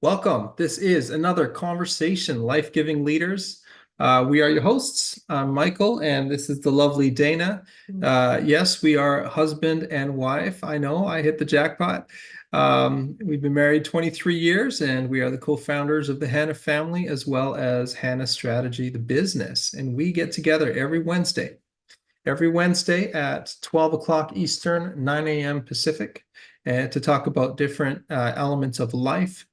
Welcome. This is another conversation, Life-Giving Leaders. We are your hosts. I'm Michael, and this is the lovely Dana. Yes, we are husband and wife. I know I hit the jackpot. We've been married 23 years, and we are the co-founders of the Hannah family, as well as Hannah Strategy, the business. And we get together every Wednesday at 12 o'clock Eastern, 9 a.m. Pacific, and to talk about different elements of life-giving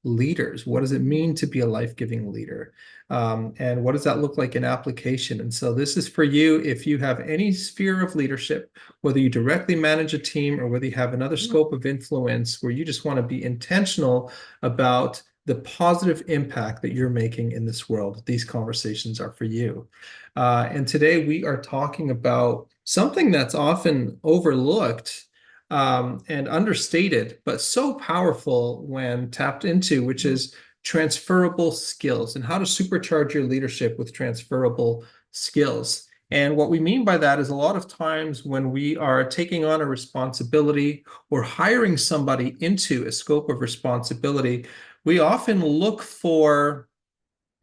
leaders. What does it mean to be a life-giving leader? And what does that look like in application? And so this is for you if you have any sphere of leadership, whether you directly manage a team or whether you have another scope of influence where you just want to be intentional about the positive impact that you're making in this world. These conversations are for you. And today we are talking about something that's often overlooked and understated, but so powerful when tapped into, which is transferable skills and how to supercharge your leadership with transferable skills. And what we mean by that is a lot of times when we are taking on a responsibility or hiring somebody into a scope of responsibility, we often look for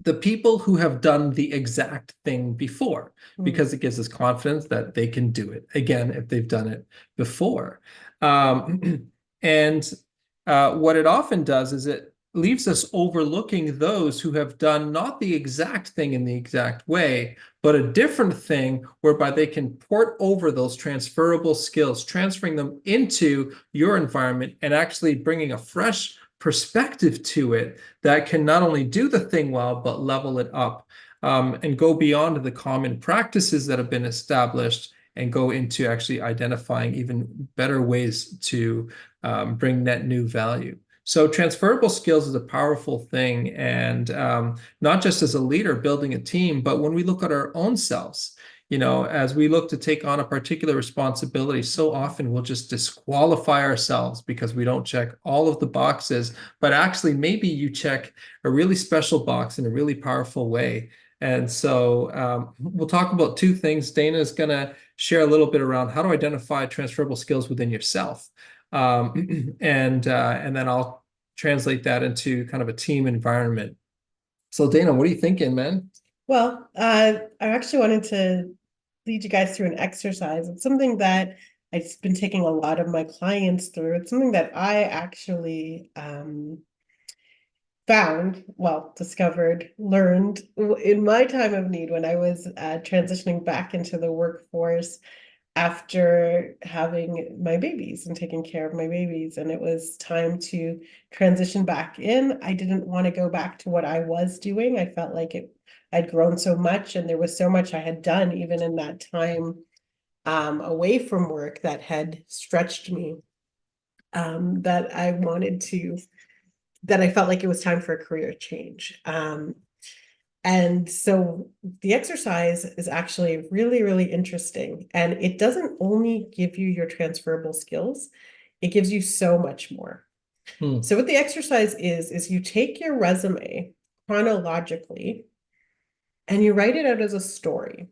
the people who have done the exact thing before, because it gives us confidence that they can do it again if they've done it before. And what it often does is it leaves us overlooking those who have done not the exact thing in the exact way, but a different thing whereby they can port over those transferable skills, transferring them into your environment and actually bringing a fresh perspective to it that can not only do the thing well, but level it up and go beyond the common practices that have been established and go into actually identifying even better ways to bring net new value. So transferable skills is a powerful thing, and not just as a leader building a team, but when we look at our own selves, as we look to take on a particular responsibility, so often we'll just disqualify ourselves because we don't check all of the boxes, but actually maybe you check a really special box in a really powerful way. And so we'll talk about two things. Dana is going to share a little bit around how to identify transferable skills within yourself. And then I'll translate that into kind of a team environment. So Dana, what are you thinking, man? Well, I actually wanted to lead you guys through an exercise. It's something that I've been taking a lot of my clients through. It's something that I actually discovered, learned in my time of need when I was transitioning back into the workforce after having my babies and taking care of my babies. And it was time to transition back in. I didn't want to go back to what I was doing. I felt like I'd grown so much and there was so much I had done even in that time away from work that had stretched me, that I felt like it was time for a career change. And so the exercise is actually really, really interesting. And it doesn't only give you your transferable skills, it gives you so much more. So what the exercise is you take your resume chronologically and you write it out as a story.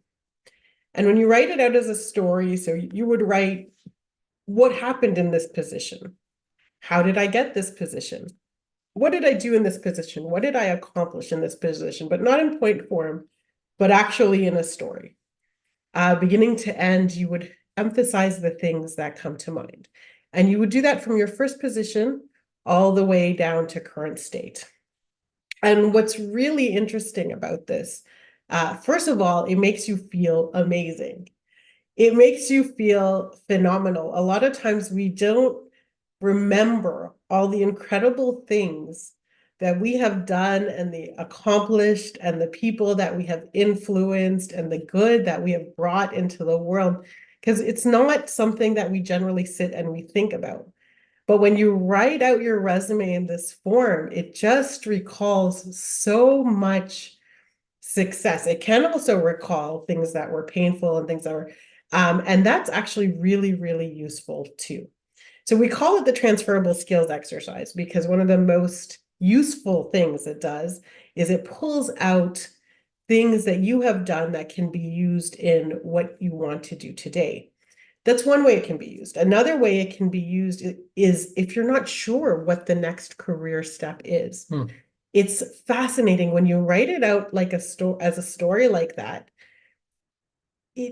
And when you write it out as a story, so you would write, what happened in this position? How did I get this position? What did I do in this position? What did I accomplish in this position? But not in point form, but actually in a story. Beginning to end, you would emphasize the things that come to mind. And you would do that from your first position all the way down to current state. And what's really interesting about this, first of all, it makes you feel amazing. It makes you feel phenomenal. A lot of times we don't remember all the incredible things that we have done and the accomplished and the people that we have influenced and the good that we have brought into the world, because it's not something that we generally sit and we think about. But when you write out your resume in this form, it just recalls so much success. It can also recall things that were painful and things that were, and that's actually really, really useful too. So we call it the transferable skills exercise because one of the most useful things it does is it pulls out things that you have done that can be used in what you want to do today. That's one way it can be used. Another way it can be used is if you're not sure what the next career step is. It's fascinating when you write it out like as a story like that.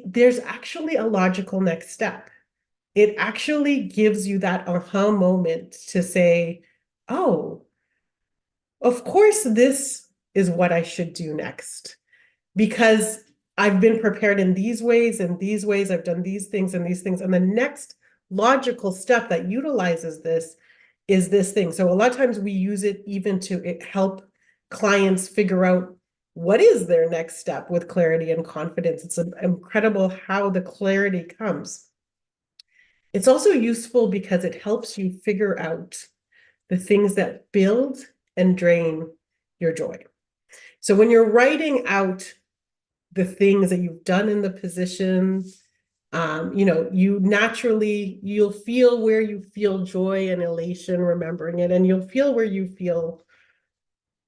There's actually a logical next step. It actually gives you that aha moment to say, oh, of course, this is what I should do next because I've been prepared in these ways and these ways. I've done these things and these things. And the next logical step that utilizes this is this thing. So a lot of times we use it even to help clients figure out what is their next step with clarity and confidence. It's incredible how the clarity comes. It's also useful because it helps you figure out the things that build and drain your joy. So when you're writing out the things that you've done in the position, you'll feel where you feel joy and elation remembering it, and you'll feel where you feel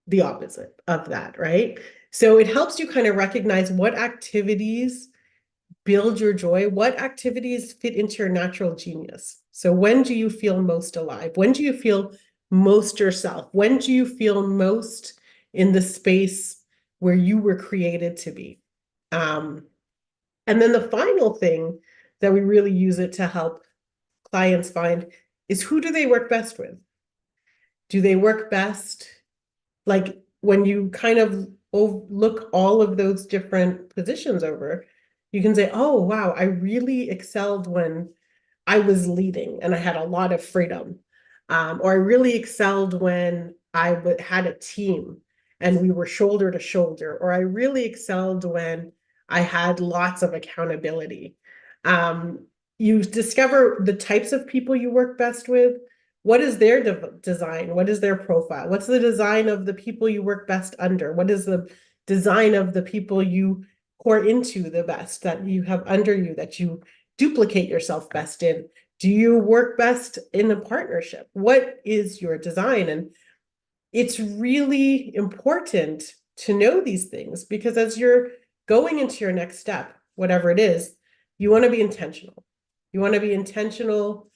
the opposite of that, right? So it helps you kind of recognize what activities build your joy, what activities fit into your natural genius. So when do you feel most alive? When do you feel most yourself? When do you feel most in the space where you were created to be? And then the final thing that we really use it to help clients find is who do they work best with? Do they work best? Like when you kind of look all of those different positions over, you can say, oh, wow, I really excelled when I was leading and I had a lot of freedom. Or I really excelled when I had a team and we were shoulder to shoulder. Or I really excelled when I had lots of accountability. You discover the types of people you work best with. What is their design? What is their profile? What's the design of the people you work best under? What is the design of the people you pour into the best that you have under you, that you duplicate yourself best in? Do you work best in a partnership? What is your design? And it's really important to know these things because as you're going into your next step, whatever it is, you want to be intentional. You want to be intentional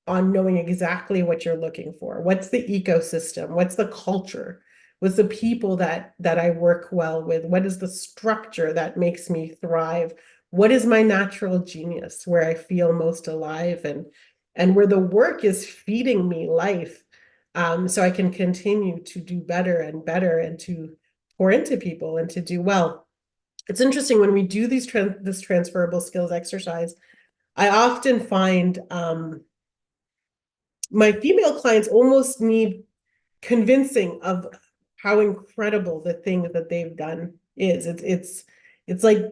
on knowing exactly what you're looking for. What's the ecosystem? What's the culture? What's the people that I work well with? What is the structure that makes me thrive? What is my natural genius where I feel most alive and where the work is feeding me life, so I can continue to do better and better and to pour into people and to do well. It's interesting when we do this transferable skills exercise, I often find my female clients almost need convincing of how incredible the thing that they've done is. It's like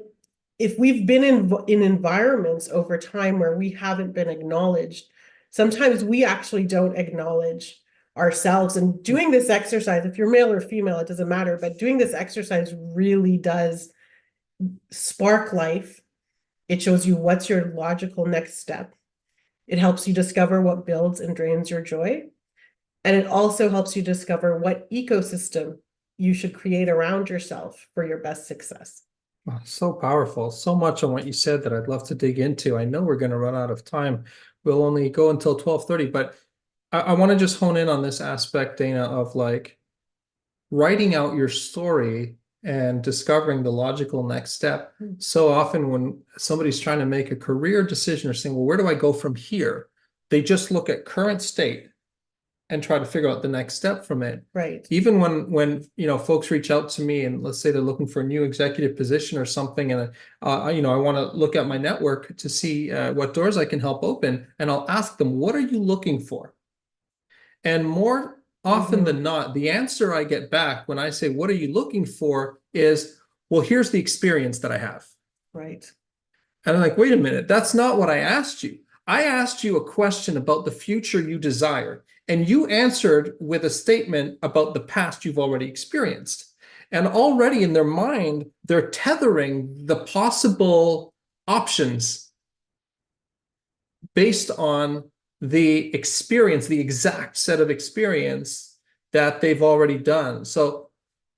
if we've been in environments over time where we haven't been acknowledged, sometimes we actually don't acknowledge ourselves. And doing this exercise, if you're male or female, it doesn't matter, but doing this exercise really does spark life. It shows you what's your logical next step. It helps you discover what builds and drains your joy. And it also helps you discover what ecosystem you should create around yourself for your best success. Oh, so powerful. So much on what you said that I'd love to dig into. I know we're going to run out of time. We'll only go until 12:30, but I want to just hone in on this aspect, Dana, of like writing out your story and discovering the logical next step. So often when somebody's trying to make a career decision or saying, well, where do I go from here? They just look at current state and try to figure out the next step from it. Right. Even when folks reach out to me and let's say they're looking for a new executive position or something, and I want to look at my network to see what doors I can help open, and I'll ask them, what are you looking for? And more often than not, the answer I get back when I say, what are you looking for is, well, here's the experience that I have. Right. And I'm like, wait a minute, that's not what I asked you. I asked you a question about the future you desire, and you answered with a statement about the past you've already experienced. And already in their mind, they're tethering the possible options based on the experience, the exact set of experience that they've already done. So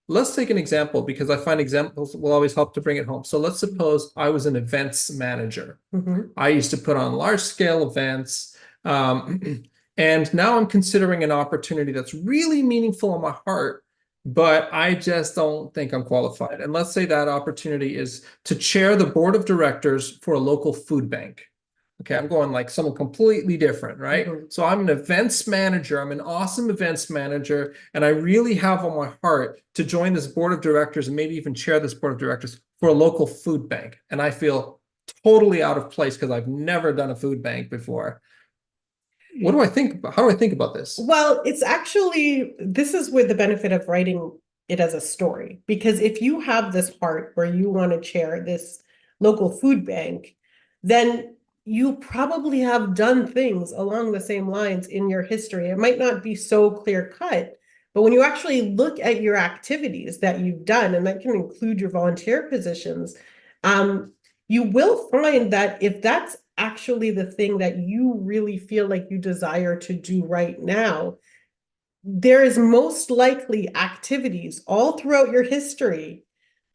let's take an example because I find examples will always help to bring it home. So let's suppose I was an events manager. Mhm. I used to put on large scale events. And now I'm considering an opportunity that's really meaningful in my heart, but I just don't think I'm qualified. And let's say that opportunity is to chair the board of directors for a local food bank. Okay, I'm going like someone completely different, right? Mhm. So I'm an events manager. I'm an awesome events manager, and I really have on my heart to join this board of directors and maybe even chair this board of directors for a local food bank. And I feel totally out of place because I've never done a food bank before. What do I think? How do I think about this? Well, it's actually, this is with the benefit of writing it as a story, because if you have this part where you want to chair this local food bank, then you probably have done things along the same lines in your history. It might not be so clear cut, but when you actually look at your activities that you've done, and that can include your volunteer positions, you will find that if that's actually the thing that you really feel like you desire to do right now, there is most likely activities all throughout your history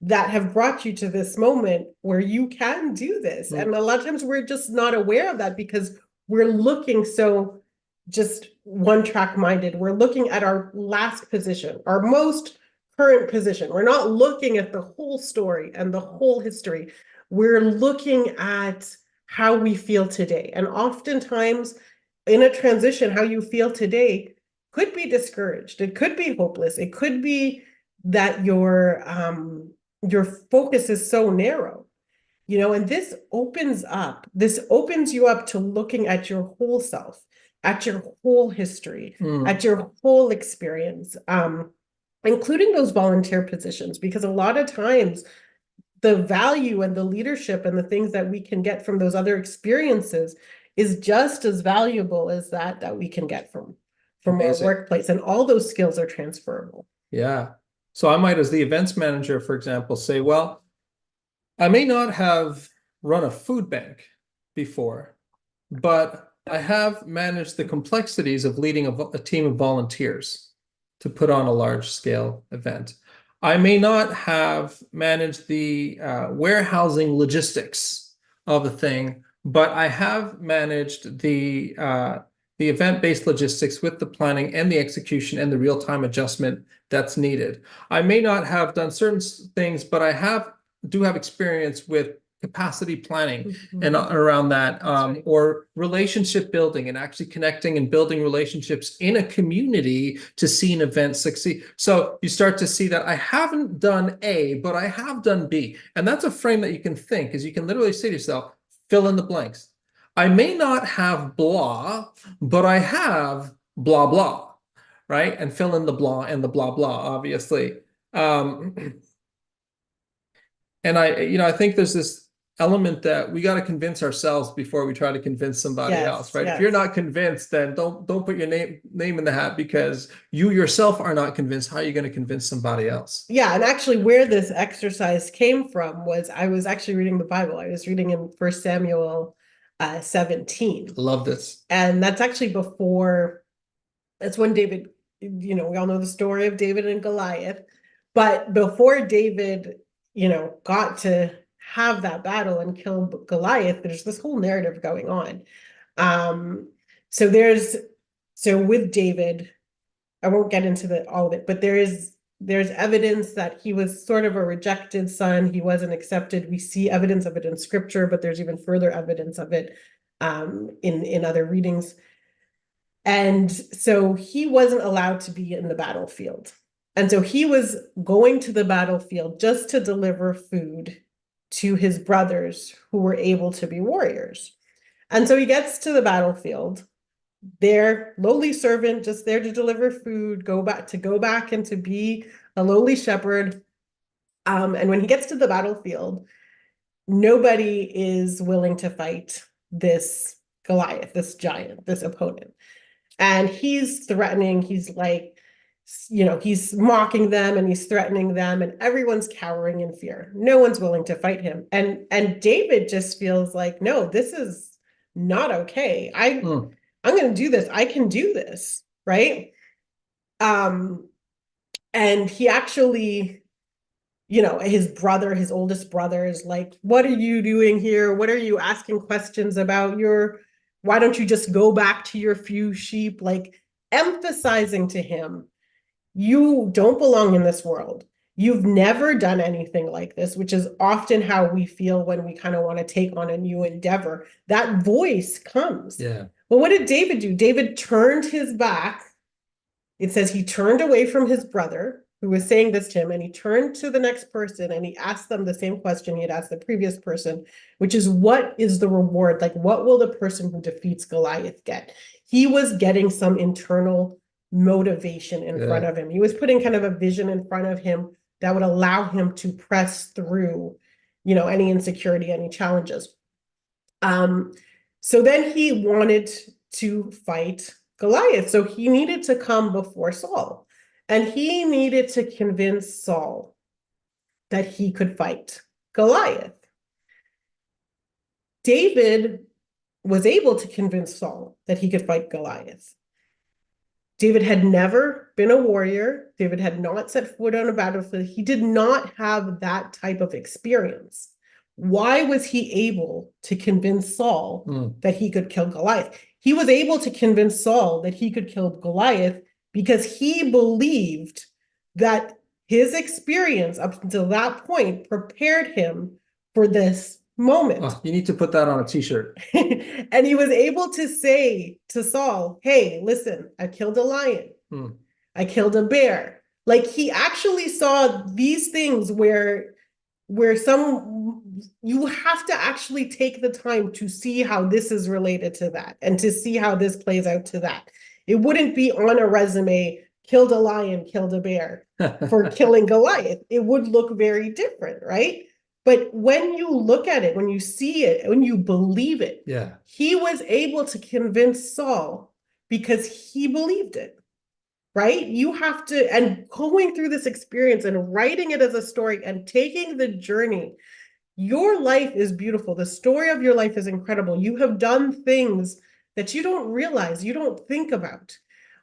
that have brought you to this moment where you can do this. Mm. And a lot of times we're just not aware of that because we're looking so just one track minded. We're looking at our last position, our most current position. We're not looking at the whole story and the whole history. We're looking at how we feel today. And oftentimes in a transition, how you feel today could be discouraged. It could be hopeless. It could be that your focus is so narrow, and this opens you up to looking at your whole self, at your whole history, Mm. at your whole experience, including those volunteer positions, because a lot of times the value and the leadership and the things that we can get from those other experiences is just as valuable as that we can get from our Amazing. workplace, and all those skills are transferable. Yeah. So I might, as the events manager, for example, say, well, I may not have run a food bank before, but I have managed the complexities of leading a team of volunteers to put on a large scale event. I may not have managed the warehousing logistics of the thing, but I have managed the event-based logistics with the planning and the execution and the real-time adjustment that's needed. I may not have done certain things, but I do have experience with capacity planning and around that, Right. or relationship building and actually connecting and building relationships in a community to see an event succeed. So you start to see that I haven't done A, but I have done B. And that's a frame that you can think, is you can literally say to yourself, fill in the blanks. I may not have blah, but I have blah, blah, right? And fill in the blah and the blah, blah, obviously. And I think there's this element that we got to convince ourselves before we try to convince somebody else, Yes, right? If you're yes. not convinced, then don't put your name in the hat because you yourself are not convinced. How are you going to convince somebody else? Yeah, and actually where this exercise came from was I was actually reading the Bible. I was reading in First Samuel 17. Love this. And that's actually before, that's when David, we all know the story of David and Goliath. But before David, got to have that battle and kill Goliath, there's this whole narrative going on. Um, so with David, I won't get into all of it, but there's evidence that he was sort of a rejected son. He wasn't accepted. We see evidence of it in scripture, but there's even further evidence of it in other readings. And so he wasn't allowed to be in the battlefield. And so he was going to the battlefield just to deliver food to his brothers who were able to be warriors. And so he gets to the battlefield, their lowly servant, just there to deliver food, go back and to be a lowly shepherd. And when he gets to the battlefield, nobody is willing to fight this Goliath, this giant, this opponent. And he's threatening, he's like, he's mocking them and he's threatening them, and everyone's cowering in fear. No one's willing to fight him. And David just feels like, no, this is not okay. I'm going to do this. I can do this, right? And he actually, his brother, his oldest brother is like, what are you doing here? What are you asking questions about? Why don't you just go back to your few sheep? Like emphasizing to him, you don't belong in this world. You've never done anything like this, which is often how we feel when we kind of want to take on a new endeavor. That voice comes. Yeah. Well, what did David do? David turned his back. It says he turned away from his brother who was saying this to him, and he turned to the next person and he asked them the same question he had asked the previous person, which is, what is the reward? Like, what will the person who defeats Goliath get? He was getting some internal motivation in front of him. He was putting kind of a vision in front of him that would allow him to press through, any insecurity, any challenges. So then he wanted to fight Goliath. So he needed to come before Saul, and he needed to convince Saul that he could fight Goliath. David was able to convince Saul that he could fight Goliath. David had never been a warrior. David had not set foot on a battlefield. He did not have that type of experience. Why was he able to convince Saul that he could kill Goliath? He was able to convince Saul that he could kill Goliath because he believed that his experience up until that point prepared him for this moment. Oh, you need to put that on a t-shirt. And he was able to say to Saul, hey, listen, I killed a lion. I killed a bear. Like, he actually saw these things where you have to actually take the time to see how this is related to that and to see how this plays out to that. It wouldn't be on a resume, killed a lion, killed a bear for killing Goliath. It would look very different, right? But when you look at it, when you see it, when you believe it, he was able to convince Saul because he believed it, right? You have to, and going through this experience and writing it as a story and taking the journey, your life is beautiful. The story of your life is incredible. You have done things that you don't realize, you don't think about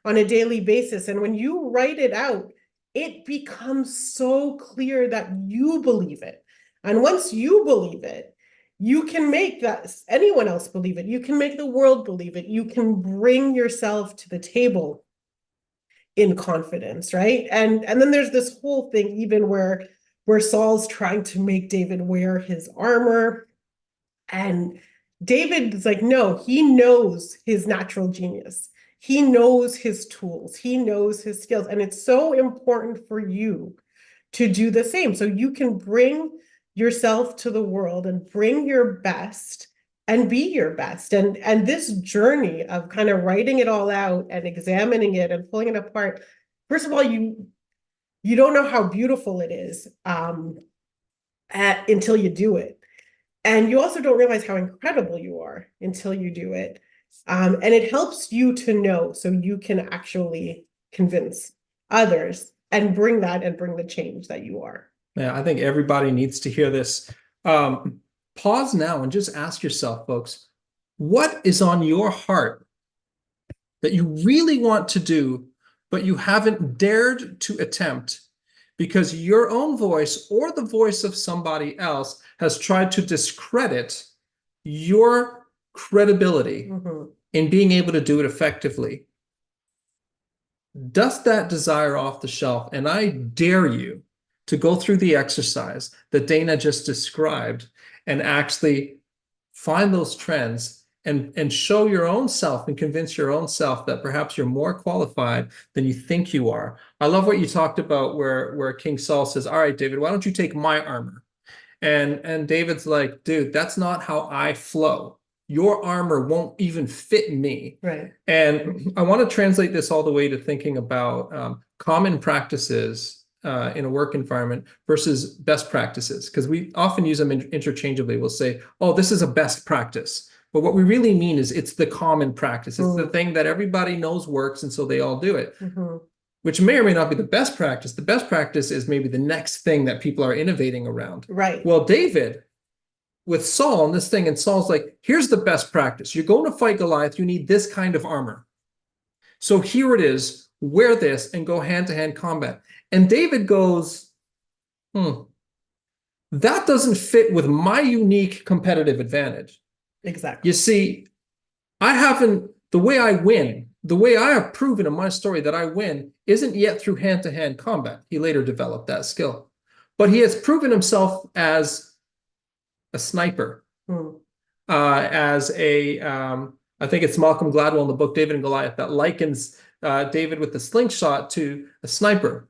on a daily basis. And when you write it out, it becomes so clear that you believe it. And once you believe it, you can make that anyone else believe it. You can make the world believe it. You can bring yourself to the table in confidence, right? And then there's this whole thing even where Saul's trying to make David wear his armor. And David is like, no, he knows his natural genius. He knows his tools. He knows his skills. And it's so important for you to do the same. So you can bring yourself to the world and bring your best and be your best. And this journey of kind of writing it all out and examining it and pulling it apart, first of all, you don't know how beautiful it is until you do it. And you also don't realize how incredible you are until you do it. And it helps you to know so you can actually convince others and bring the change that you are. Yeah, I think everybody needs to hear this. Pause now and just ask yourself, folks, what is on your heart that you really want to do, but you haven't dared to attempt because your own voice or the voice of somebody else has tried to discredit your credibility in being able to do it effectively? Dust that desire off the shelf, and I dare you to go through the exercise that Dana just described and actually find those trends and show your own self and convince your own self that perhaps you're more qualified than you think you are. I love what you talked about where King Saul says, all right, David, why don't you take my armor? And David's like, dude, that's not how I flow. Your armor won't even fit me. Right. And I want to translate this all the way to thinking about common practices in a work environment versus best practices, because we often use them interchangeably. We'll say, oh, this is a best practice. But what we really mean is it's the common practice. It's the thing that everybody knows works, and so they all do it, which may or may not be the best practice. The best practice is maybe the next thing that people are innovating around. Right. Well, David, with Saul and this thing, and Saul's like, here's the best practice. You're going to fight Goliath. You need this kind of armor. So here it is. wear this and go hand-to-hand combat. And David goes, that doesn't fit with my unique competitive advantage. Exactly. You see, the way I win, the way I have proven in my story that I win isn't yet through hand-to-hand combat. He later developed that skill. But he has proven himself as a sniper, I think it's Malcolm Gladwell in the book David and Goliath that likens David with the slingshot to a sniper.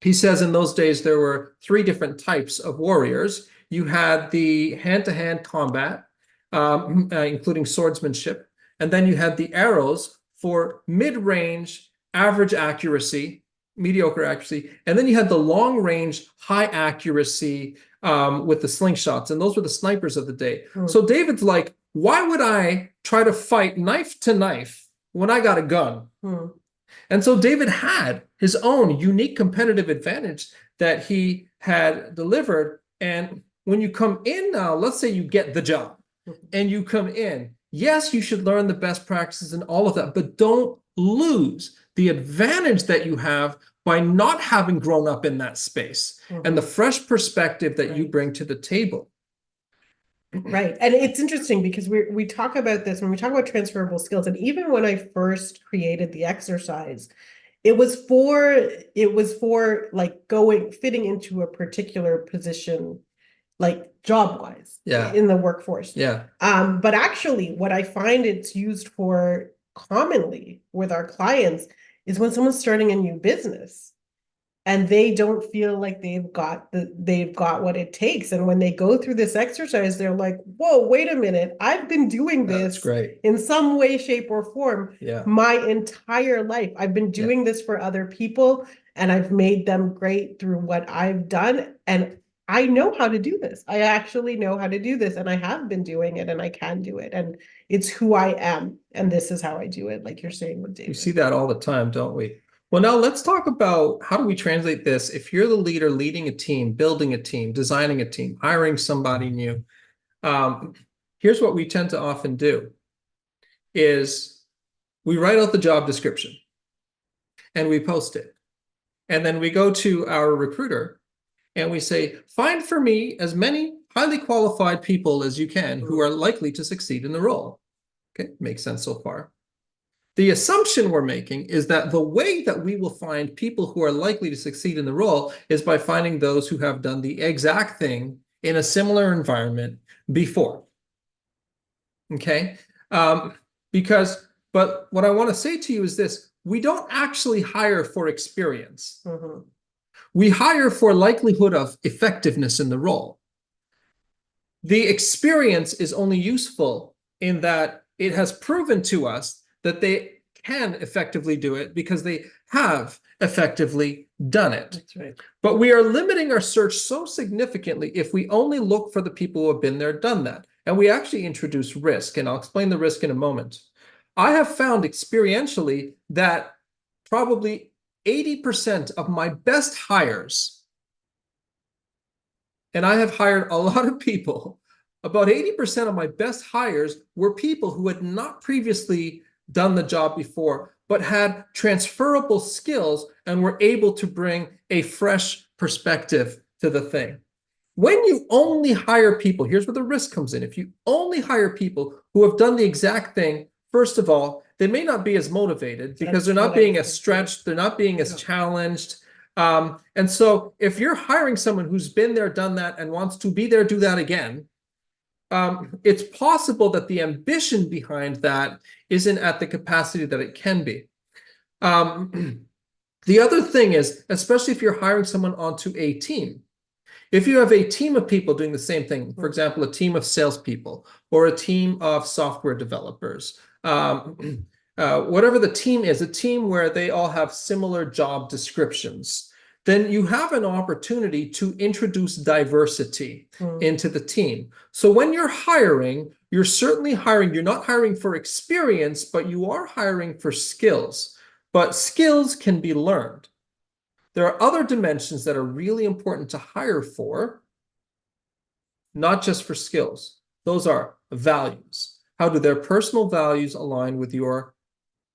He says in those days there were 3 different types of warriors. You had the hand-to-hand combat, including swordsmanship, and then you had the arrows for mid-range, average accuracy, mediocre accuracy, and then you had the long-range, high accuracy with the slingshots, and those were the snipers of the day. So David's like, why would I try to fight knife to knife when I got a gun? And so David had his own unique competitive advantage that he had delivered. And when you come in now, let's say you get the job and you come in, yes, you should learn the best practices and all of that, but don't lose the advantage that you have by not having grown up in that space and the fresh perspective that you bring to the table. Right. And it's interesting because we talk about this when we talk about transferable skills. And even when I first created the exercise, it was for like fitting into a particular position, like job wise in the workforce. But actually what I find it's used for commonly with our clients is when someone's starting a new business and they don't feel like they've got what it takes. And when they go through this exercise, they're like, whoa, wait a minute. I've been doing this in some way, shape, or form my entire life. I've been doing this for other people and I've made them great through what I've done. And I know how to do this. I actually know how to do this and I have been doing it and I can do it. And it's who I am. And this is how I do it. Like you're saying with David. We see that all the time, don't we? Well, now let's talk about how do we translate this? If you're the leader leading a team, building a team, designing a team, hiring somebody new, here's what we tend to often do is we write out the job description and we post it. And then we go to our recruiter and we say, find for me as many highly qualified people as you can who are likely to succeed in the role. Okay, makes sense so far. The assumption we're making is that the way that we will find people who are likely to succeed in the role is by finding those who have done the exact thing in a similar environment before. Okay? But what I want to say to you is this, we don't actually hire for experience. We hire for likelihood of effectiveness in the role. The experience is only useful in that it has proven to us that they can effectively do it because they have effectively done it. That's right. But we are limiting our search so significantly if we only look for the people who have been there, done that. And we actually introduce risk, and I'll explain the risk in a moment. I have found experientially that probably 80% of my best hires, and I have hired a lot of people, about 80% of my best hires were people who had not previously done the job before, but had transferable skills and were able to bring a fresh perspective to the thing. When you only hire people, here's where the risk comes in. If you only hire people who have done the exact thing, first of all, they may not be as motivated because they're not being as stretched, they're not being as challenged. And so if you're hiring someone who's been there, done that, and wants to be there, do that again, it's possible that the ambition behind that isn't at the capacity that it can be. The other thing is, especially if you're hiring someone onto a team, if you have a team of people doing the same thing, for example, a team of salespeople or a team of software developers, whatever the team is, a team where they all have similar job descriptions, then you have an opportunity to introduce diversity into the team. So when you're hiring, you're certainly hiring, you're not hiring for experience, but you are hiring for skills. But skills can be learned. There are other dimensions that are really important to hire for, not just for skills. Those are values. How do their personal values align with your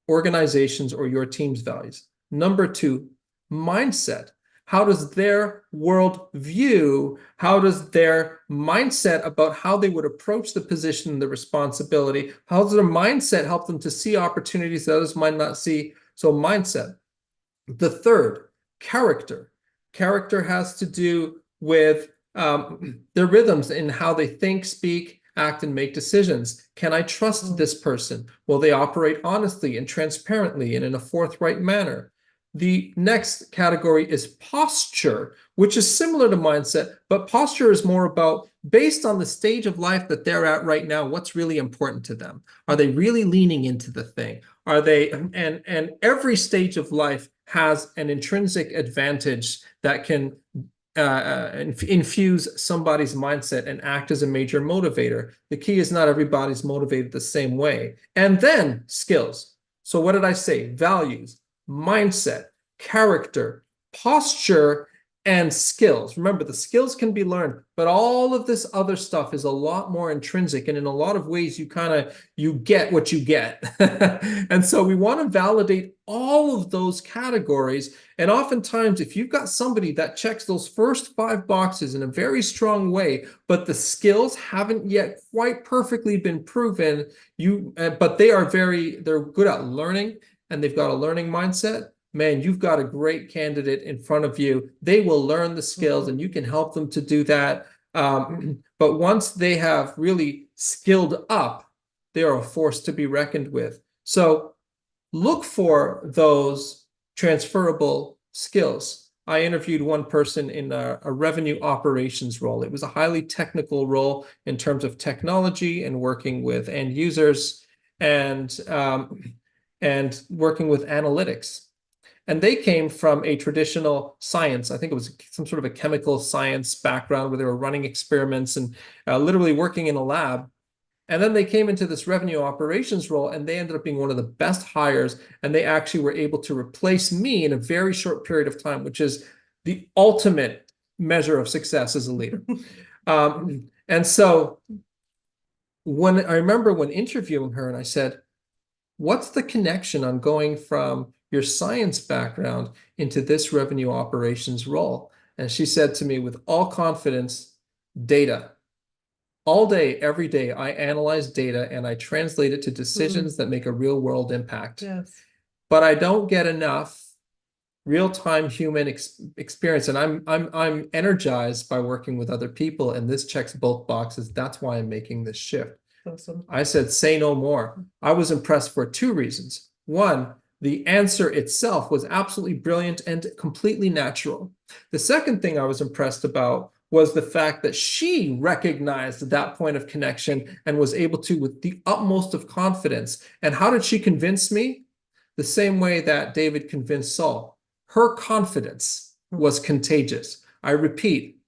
organization's or your team's values? Number two, mindset. How does their world view, how does their mindset about how they would approach the position, the responsibility, how does their mindset help them to see opportunities that others might not see? So mindset. The third, character. Character has to do with their rhythms in how they think, speak, act, and make decisions. Can I trust this person? Will they operate honestly and transparently and in a forthright manner? The next category is posture, which is similar to mindset, but posture is more about based on the stage of life that they're at right now, what's really important to them? Are they really leaning into the thing? Are they, and every stage of life has an intrinsic advantage that can infuse somebody's mindset and act as a major motivator. The key is not everybody's motivated the same way. And then skills. So what did I say? Values, mindset, character, posture, and skills. Remember, the skills can be learned, but all of this other stuff is a lot more intrinsic. And in a lot of ways, you get what you get. And so we want to validate all of those categories. And oftentimes, if you've got somebody that checks those first 5 boxes in a very strong way, but the skills haven't yet quite perfectly been proven, but they're good at learning and they've got a learning mindset, man, you've got a great candidate in front of you. They will learn the skills and you can help them to do that. But once they have really skilled up, they are a force to be reckoned with. So look for those transferable skills. I interviewed one person in a revenue operations role. It was a highly technical role in terms of technology and working with end users and working with analytics. And they came from a traditional science. I think it was some sort of a chemical science background where they were running experiments and literally working in a lab. And then they came into this revenue operations role and they ended up being one of the best hires. And they actually were able to replace me in a very short period of time, which is the ultimate measure of success as a leader. And so I remember when interviewing her and I said, what's the connection on going from your science background into this revenue operations role? And she said to me with all confidence, data. All day, every day, I analyze data and I translate it to decisions that make a real world impact. Yes. But I don't get enough real-time human experience. And I'm energized by working with other people, and this checks both boxes. That's why I'm making this shift. Awesome. I said, say no more. I was impressed for 2 reasons. One, the answer itself was absolutely brilliant and completely natural. The second thing I was impressed about was the fact that she recognized that point of connection and was able to with the utmost of confidence. And how did she convince me? The same way that David convinced Saul. Her confidence was contagious. I repeat,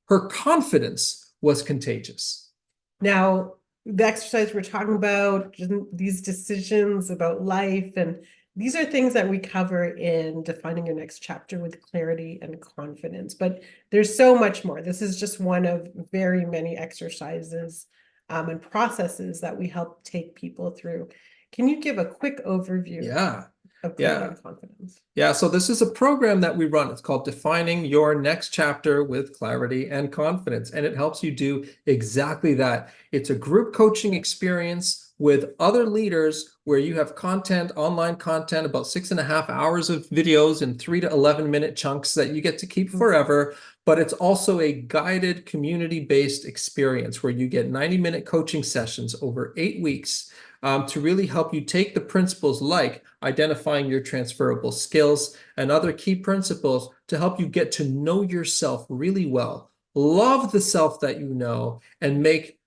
her confidence was contagious. Now, the exercise we're talking about, these decisions about life, and these are things that we cover in defining your next chapter with clarity and confidence. But there's so much more. This is just one of very many exercises and processes that we help take people through. Can you give a quick overview of clarity and confidence? Yeah, so this is a program that we run. It's called Defining Your Next Chapter with Clarity and Confidence, and it helps you do exactly that. It's a group coaching experience with other leaders where you have content, online content, about 6.5 hours of videos in 3 to 11-minute chunks that you get to keep forever. But it's also a guided community-based experience where you get 90-minute coaching sessions over 8 weeks to really help you take the principles like identifying your transferable skills and other key principles to help you get to know yourself really well, love the self that you know, and make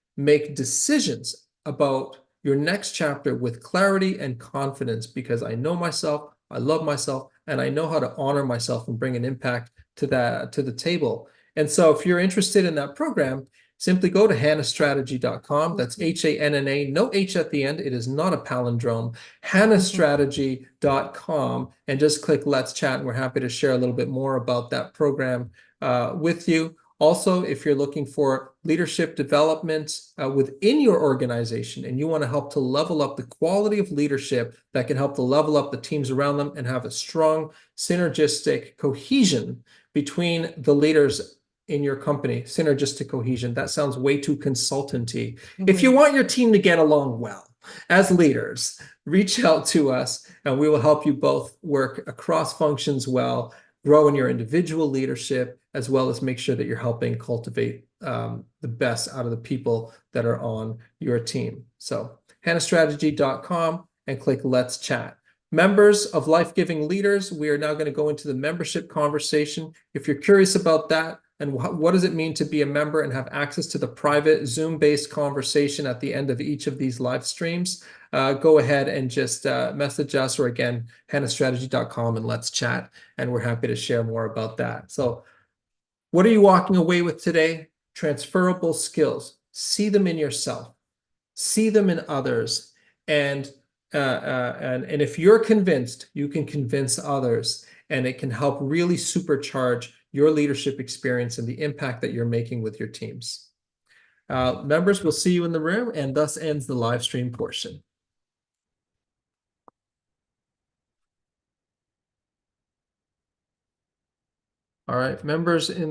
decisions about your next chapter with clarity and confidence, because I know myself, I love myself, and I know how to honor myself and bring an impact to the table. And so if you're interested in that program, simply go to hannastrategy.com. That's Hanna, no H at the end. It is not a palindrome. hannastrategy.com, and just click Let's Chat. And we're happy to share a little bit more about that program with you. Also, if you're looking for leadership development within your organization and you want to help to level up the quality of leadership that can help to level up the teams around them and have a strong synergistic cohesion between the leaders in your company, synergistic cohesion, that sounds way too consultancy. If you want your team to get along well as leaders, reach out to us and we will help you both work across functions well, grow in your individual leadership, as well as make sure that you're helping cultivate the best out of the people that are on your team. So hannastrategy.com and click Let's Chat. Members of Life Giving Leaders, we are now going to go into the membership conversation. If you're curious about that, and what does it mean to be a member and have access to the private Zoom-based conversation at the end of each of these live streams, go ahead and just message us, or again, hannastrategy.com, and let's chat. And we're happy to share more about that. So what are you walking away with today? Transferable skills. See them in yourself. See them in others. And if you're convinced, you can convince others, and it can help really supercharge your leadership experience and the impact that you're making with your teams. Members, we'll see you in the room, and thus ends the live stream portion. All right, members in